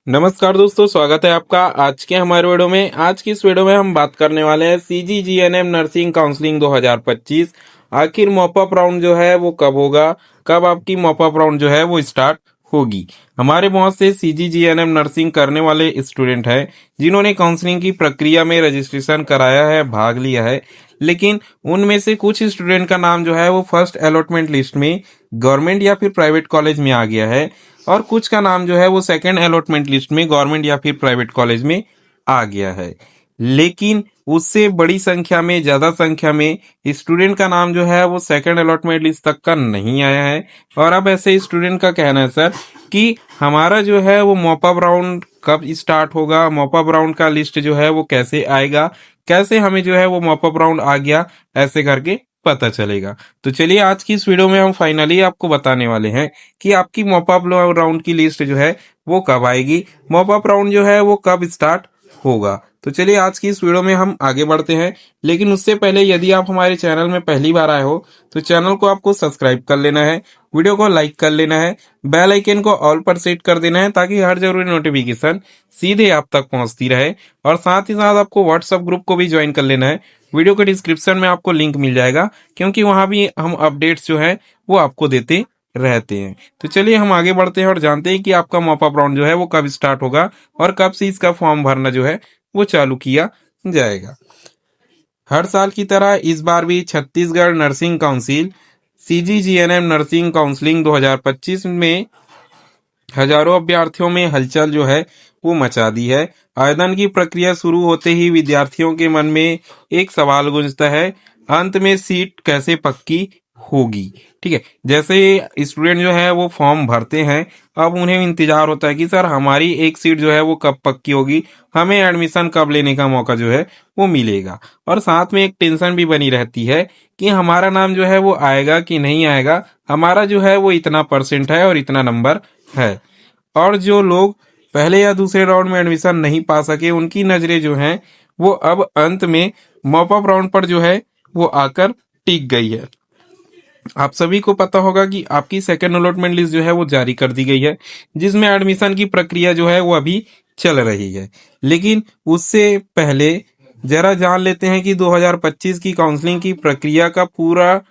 नमस्कार दोस्तों, स्वागत है आपका आज के हमारे वीडियो में। आज की इस वीडियो में हम बात करने वाले हैं सीजीजीएनएम नर्सिंग काउंसलिंग 2025। आखिर मॉपअप राउंड जो है वो कब होगा, कब आपकी मॉपअप राउंड जो है वो स्टार्ट होगी। हमारे बहुत से सीजीजीएनएम नर्सिंग करने वाले स्टूडेंट हैं जिन्होंने काउंसलिंग की प्रक्रिया में रजिस्ट्रेशन कराया है, भाग लिया है, लेकिन उनमें से कुछ स्टूडेंट का नाम जो है वो फर्स्ट अलॉटमेंट लिस्ट में गवर्नमेंट या फिर प्राइवेट कॉलेज में आ गया है और कुछ का नाम जो है वो सेकंड अलॉटमेंट लिस्ट में गवर्नमेंट या फिर प्राइवेट कॉलेज में आ गया है। लेकिन उससे बड़ी संख्या में, ज्यादा संख्या में स्टूडेंट का नाम जो है वो सेकंड अलॉटमेंट लिस्ट तक का नहीं आया है। और अब ऐसे स्टूडेंट का कहना है सर कि हमारा जो है वो मॉपअप राउंड कब स्टार्ट होगा, मॉपअप राउंड का लिस्ट जो है वो कैसे आएगा, कैसे हमें जो है वो मॉपअप राउंड आ गया ऐसे करके पता चलेगा। तो चलिए आज की इस वीडियो में हम फाइनली आपको बताने वाले हैं कि आपकी मॉपअप राउंड की लिस्ट जो है वो कब आएगी, मॉपअप राउंड जो है वो कब स्टार्ट होगा। तो चलिए आज की इस वीडियो में हम आगे बढ़ते हैं, लेकिन उससे पहले यदि आप हमारे चैनल में पहली बार आए हो तो चैनल को आपको सब्सक्राइब कर लेना है, वीडियो को लाइक कर लेना है, बेल आइकन को ऑल पर सेट कर देना है ताकि हर जरूरी नोटिफिकेशन सीधे आप तक पहुंचती रहे। और साथ ही साथ आपको व्हाट्सएप ग्रुप को भी ज्वाइन कर लेना है। वीडियो के डिस्क्रिप्शन में आपको लिंक मिल जाएगा, क्योंकि वहां भी हम अपडेट्स जो है वो आपको देते रहते हैं। तो चलिए हम आगे बढ़ते हैं और जानते हैं कि आपका मॉपअप राउंड जो है वो कब स्टार्ट होगा और कब से इसका फॉर्म भरना जो है वो चालू किया जाएगा। हर साल की तरह इस बार भी Chhattisgarh nursing council CGGNM nursing counselling 2025 में हजारों अभ्यर्थियों में हलचल जो है वो मचा दी है। आवेदन की प्रक्रिया शुरू होते ही विद्यार्थियों के मन में एक सवाल गूंजता है, अंत में सीट कैसे पक्की होगी। ठीक है, जैसे स्टूडेंट जो है वो फॉर्म भरते हैं, अब उन्हें इंतजार होता है कि सर हमारी एक सीट जो है वो कब पक्की होगी, हमें एडमिशन कब लेने का मौका जो है वो मिलेगा। और साथ में एक टेंशन भी बनी रहती है कि हमारा नाम जो है वो आएगा कि नहीं आएगा, हमारा जो है वो इतना परसेंट है और इतना नंबर है। और जो लोग पहले या दूसरे राउंड में एडमिशन नहीं पा सके उनकी नजरें जो हैं वो अब अंत में मॉपअप राउंड पर जो है वो आकर टिक गई है। आप सभी को पता होगा कि आपकी सेकेंड अलॉटमेंट लिस्ट जो है वो जारी कर दी गई है, जिसमें एडमिशन की प्रक्रिया जो है वो अभी चल रही है। लेकिन उससे पहले जरा जान लेते हैं कि 2025 की काउंसलिंग की प्रक्रिया का पूरा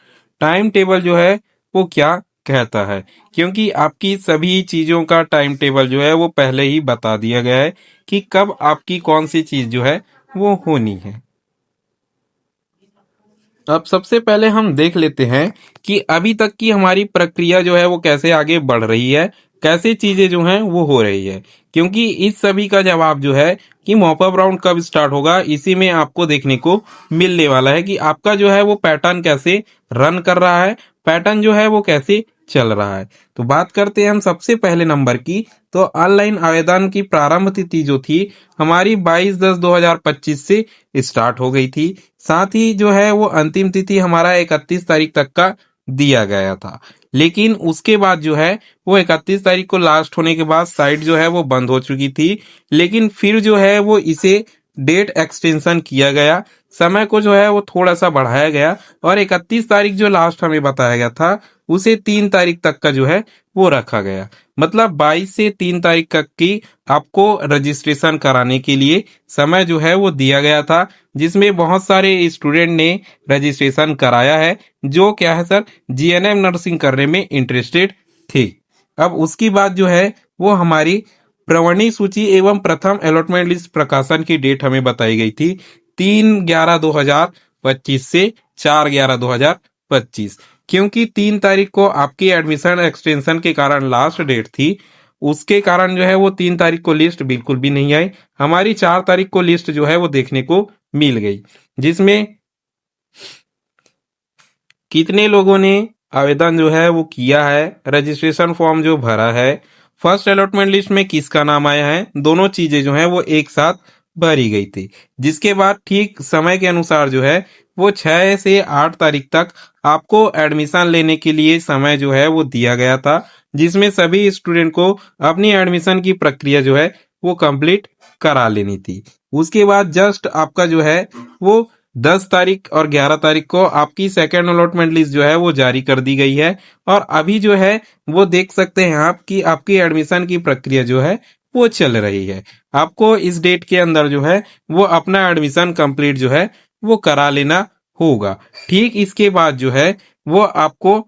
टाइम टेबल जो है वो क्या कहता है, क्योंकि आपकी सभी चीजों का टाइम टेबल जो है वो पहले ही बता दिया गया है कि कब आपकी कौन सी चीज जो है वो होनी है। अब सबसे पहले हम देख लेते हैं कि अभी तक की हमारी प्रक्रिया जो है वो कैसे आगे बढ़ रही है, कैसे चीजें जो हैं वो हो रही है। क्योंकि इस सभी का जवाब जो है कि मॉपअप राउंड कब स्टार्ट होगा, इसी में आपको देखने को मिलने वाला है कि आपका जो है वो पैटर्न कैसे रन कर रहा है, पैटर्न जो है वो कैसे चल रहा है। तो बात करते हैं हम सबसे पहले नंबर की। तो ऑनलाइन आवेदन की प्रारंभ तिथि जो थी हमारी 22/10/2025 से स्टार्ट हो गई थी। साथ ही जो है वो अंतिम तिथि हमारा 31 तारीख तक का दिया गया था। लेकिन उसके बाद जो है वो 31 तारीख को लास्ट होने के बाद साइट जो है वो बंद हो चुकी थी। लेकिन फिर जो है वो इसे डेट एक्सटेंशन किया गया, समय को जो है वो थोड़ा सा बढ़ाया गया और 31 तारीख जो लास्ट हमें बताया गया था उसे 3 तारीख तक का जो है वो रखा गया। मतलब 22 से 3 तारीख तक की आपको रजिस्ट्रेशन कराने के लिए समय जो है वो दिया गया था, जिसमें बहुत सारे स्टूडेंट ने रजिस्ट्रेशन कराया है जो क्या है सर जीएनएम नर्सिंग करने में इंटरेस्टेड थे। अब उसकी बात जो है वो हमारी प्रवणी सूची एवं प्रथम अलॉटमेंट लिस्ट प्रकाशन की डेट हमें बताई गई थी 3/11/2025 से 4/11/2025। क्योंकि 3 तारीख को आपकी एडमिशन एक्सटेंशन के कारण लास्ट डेट थी, उसके कारण जो है वो 3 तारीख को लिस्ट बिल्कुल भी नहीं आई। हमारी 4 तारीख को लिस्ट जो है वो देखने को मिल गई, जिसमें कितने लोगों ने आवेदन जो है वो किया है, रजिस्ट्रेशन फॉर्म जो भरा है, फर्स्ट अलॉटमेंट लिस्ट में किसका नाम आया है, दोनों चीजें जो है वो एक साथ भरी गई थी। जिसके बाद ठीक समय के अनुसार जो है वो 6 से 8 तारीख तक आपको एडमिशन लेने के लिए समय जो है वो दिया गया था, जिसमें सभी स्टूडेंट को अपनी एडमिशन की प्रक्रिया जो है वो कंप्लीट करा लेनी थी। उसके बाद जस्ट आपका जो है वो 10 तारीख और 11 तारीख को आपकी सेकेंड अलॉटमेंट लिस्ट जो है वो जारी कर दी गई है। और अभी जो है वो देख सकते हैं आप कि आपकी एडमिशन की प्रक्रिया जो है वो चल रही है। आपको इस डेट के अंदर जो है वो अपना एडमिशन कंप्लीट जो है वो करा लेना होगा। ठीक इसके बाद जो है वो आपको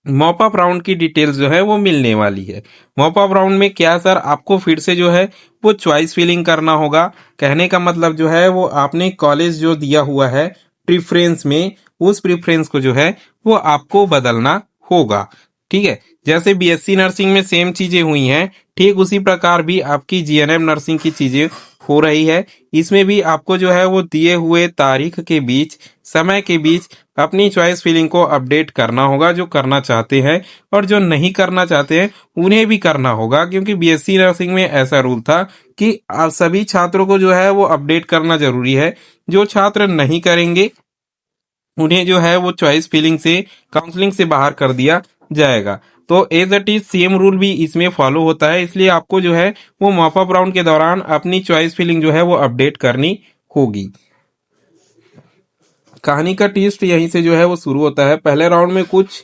मॉप अप राउंड की डिटेल्स जो है वो मिलने वाली है। मॉप अप राउंड में क्या सर, आपको फिर से जो है वो चॉइस फिलिंग करना होगा। कहने का मतलब जो है वो आपने कॉलेज जो दिया हुआ है प्रेफरेंस में, उस प्रेफरेंस को जो है वो आपको बदलना होगा। ठीक है, जैसे बीएससी नर्सिंग में सेम चीजें हुई हैं, ठीक उसी प्रकार भी आपकी जीएनएम नर्सिंग की चीजें हो रही है। इसमें भी आपको जो है वो दिए हुए तारीख के बीच, समय के बीच अपनी चॉइस फिलिंग को अपडेट करना होगा, जो करना चाहते हैं, और जो नहीं करना चाहते हैं उन्हें भी करना होगा। क्योंकि बीएससी नर्सिंग में ऐसा रूल था कि सभी छात्रों को जो है वो अपडेट करना जरूरी है। जो छात्र नहीं करेंगे उन्हें जो है वो चॉइस फिलिंग से, काउंसलिंग से बाहर कर दिया जाएगा। तो as it is same rule भी इसमें फॉलो होता है, इसलिए आपको जो है वो मॉप अप राउंड के दौरान अपनी चॉइस फिलिंग जो है वो अपडेट करनी होगी। कहानी का ट्विस्ट यहीं से जो है वो शुरू होता है। पहले राउंड में कुछ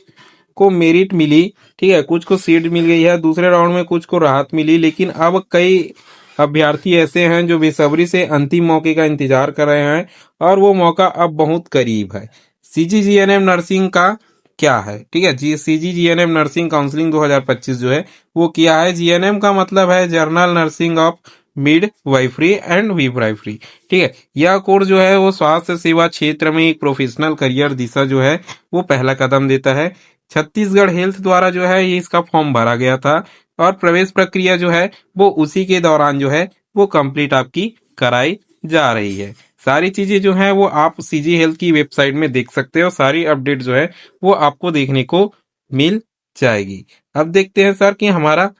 को मेरिट मिली, ठीक है, कुछ को सीट मिल गई है। दूसरे राउंड में कुछ को राहत मिली, लेकिन अब कई अभ्यर्थी ऐसे हैं जो बेसब्री से अंतिम मौके का इंतजार कर रहे हैं, और वो मौका अब बहुत करीब है। सीजीजीएनएम नर्सिंग का क्या है, ठीक है जी, सीजीजीएनएम नर्सिंग काउंसलिंग 2025 जो है वो किया है। जीएनएम का मतलब है general nursing of midwifery and midwifery. ठीक है, यह कोर्स जो है वो स्वास्थ्य सेवा क्षेत्र में एक प्रोफेशनल करियर दिशा जो है वो पहला कदम देता है। छत्तीसगढ़ हेल्थ द्वारा जो है ये इसका फॉर्म भरा गया था, और प्रवेश प्रक्रिया जो है वो उसी के दौरान जो है वो कंप्लीट आपकी कराई जा रही है। सारी चीजें जो है वो आप सीजी हेल्थ की वेबसाइट में देख सकते हो। सारी अपडेट जो है वो आपको देखने को मिल जाएगी। अब देखते हैं सर कि हमारा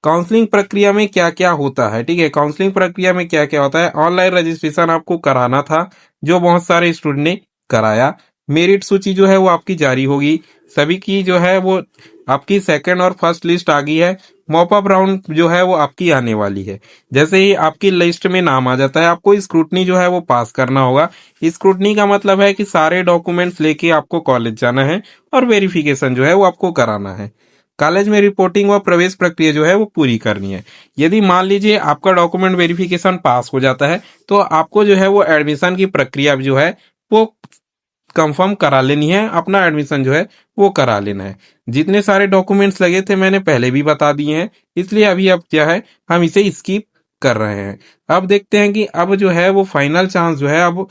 काउंसलिंग प्रक्रिया में क्या क्या होता है। ठीक है, काउंसलिंग प्रक्रिया में क्या क्या होता है। ऑनलाइन रजिस्ट्रेशन आपको कराना था, जो बहुत सारे स्टूडेंट ने कराया। मेरिट सूची जो है वो आपकी जारी होगी, सभी की जो है वो आपकी सेकंड और फर्स्ट लिस्ट आ गई है। मॉप अप राउंड जो है वो आपकी आने वाली है। जैसे ही आपकी लिस्ट में नाम आ जाता है, आपको स्क्रूटनी जो है वो पास करना होगा। स्क्रूटनी का मतलब है कि सारे डॉक्यूमेंट्स लेके आपको कॉलेज जाना है और वेरिफिकेशन जो है वो आपको कराना है। कॉलेज में रिपोर्टिंग व प्रवेश प्रक्रिया जो है वो पूरी करनी है। यदि मान लीजिए आपका डॉक्यूमेंट वेरिफिकेशन पास हो जाता है, तो आपको जो है वो एडमिशन की प्रक्रिया जो है वो कंफर्म करा लेनी है, अपना एडमिशन जो है वो करा लेना है। जितने सारे डॉक्यूमेंट्स लगे थे मैंने पहले भी बता दिए हैं, इसलिए अभी अब क्या है हम इसे स्किप कर रहे हैं। अब देखते हैं कि अब जो है वो फाइनल चांस जो है अब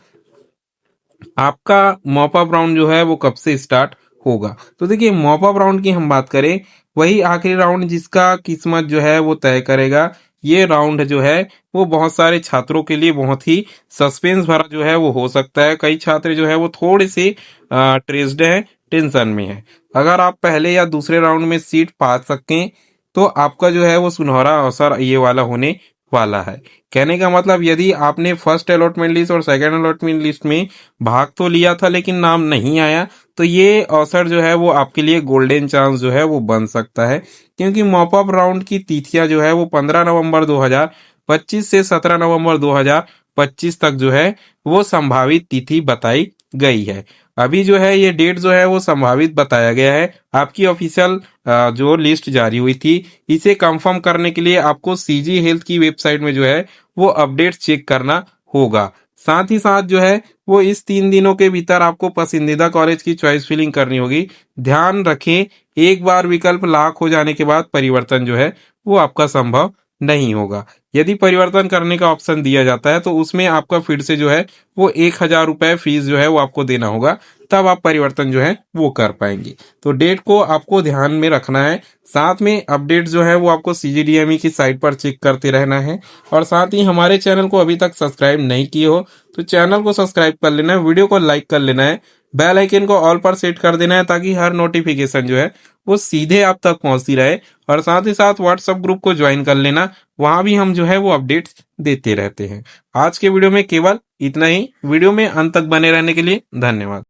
आपका मॉप अप राउंड जो है वो कब से स्टार्ट होगा। तो देखिए, मॉप अप राउंड की हम बात करें, वही आखिरी राउंड जिसका किस्मत जो है वो तय करेगा। ये राउंड जो है वो बहुत सारे छात्रों के लिए बहुत ही सस्पेंस भरा जो है वो हो सकता है। कई छात्र जो है वो थोड़े से ट्रेस्ड हैं, टेंशन में है। अगर आप पहले या दूसरे राउंड में सीट पा सकें तो आपका जो है वो सुनहरा अवसर ये वाला होने वाला है। कहने का मतलब, यदि आपने फर्स्ट अलॉटमेंट लिस्ट और सेकंड अलॉटमेंट लिस्ट में भाग तो लिया था लेकिन नाम नहीं आया, तो ये अवसर जो है वो आपके लिए गोल्डन चांस जो है वो बन सकता है। क्योंकि मॉप अप राउंड की तिथियां जो है वो 15 नवंबर 2025 से 17 नवंबर 2025 तक जो है वो संभावित तिथि बताई गई है। अभी जो है ये डेट जो है वो संभावित बताया गया है। आपकी ऑफिशियल जो लिस्ट जारी हुई थी, इसे कंफर्म करने के लिए आपको सीजी हेल्थ की वेबसाइट में जो है वो अपडेट चेक करना होगा। साथ ही साथ जो है वो इस 3 दिनों के भीतर आपको पसंदीदा कॉलेज की चॉइस फिलिंग करनी होगी। ध्यान रखें, एक बार विकल्प लॉक हो जाने के बाद परिवर्तन जो है वो आपका संभव नहीं होगा। यदि परिवर्तन करने का ऑप्शन दिया जाता है तो उसमें आपका फिर से जो है वो 1000 रुपए फीस जो है वो आपको देना होगा, तब आप परिवर्तन जो है वो कर पाएंगे। तो डेट को आपको ध्यान में रखना है। साथ में अपडेट जो है वो आपको सीजीडीएमई की साइट पर चेक करते रहना है। और साथ ही हमारे चैनल को अभी तक सब्सक्राइब नहीं किए हो तो चैनल को सब्सक्राइब कर लेना है, वीडियो को लाइक कर लेना है, बेल आइकन को ऑल पर सेट कर देना है, ताकि हर नोटिफिकेशन जो है वो सीधे आप तक पहुंचती रहे। और साथ ही साथ व्हाट्सएप ग्रुप को ज्वाइन कर लेना, वहां भी हम जो है वो अपडेट्स देते रहते हैं। आज के वीडियो में केवल इतना ही। वीडियो में अंत तक बने रहने के लिए धन्यवाद।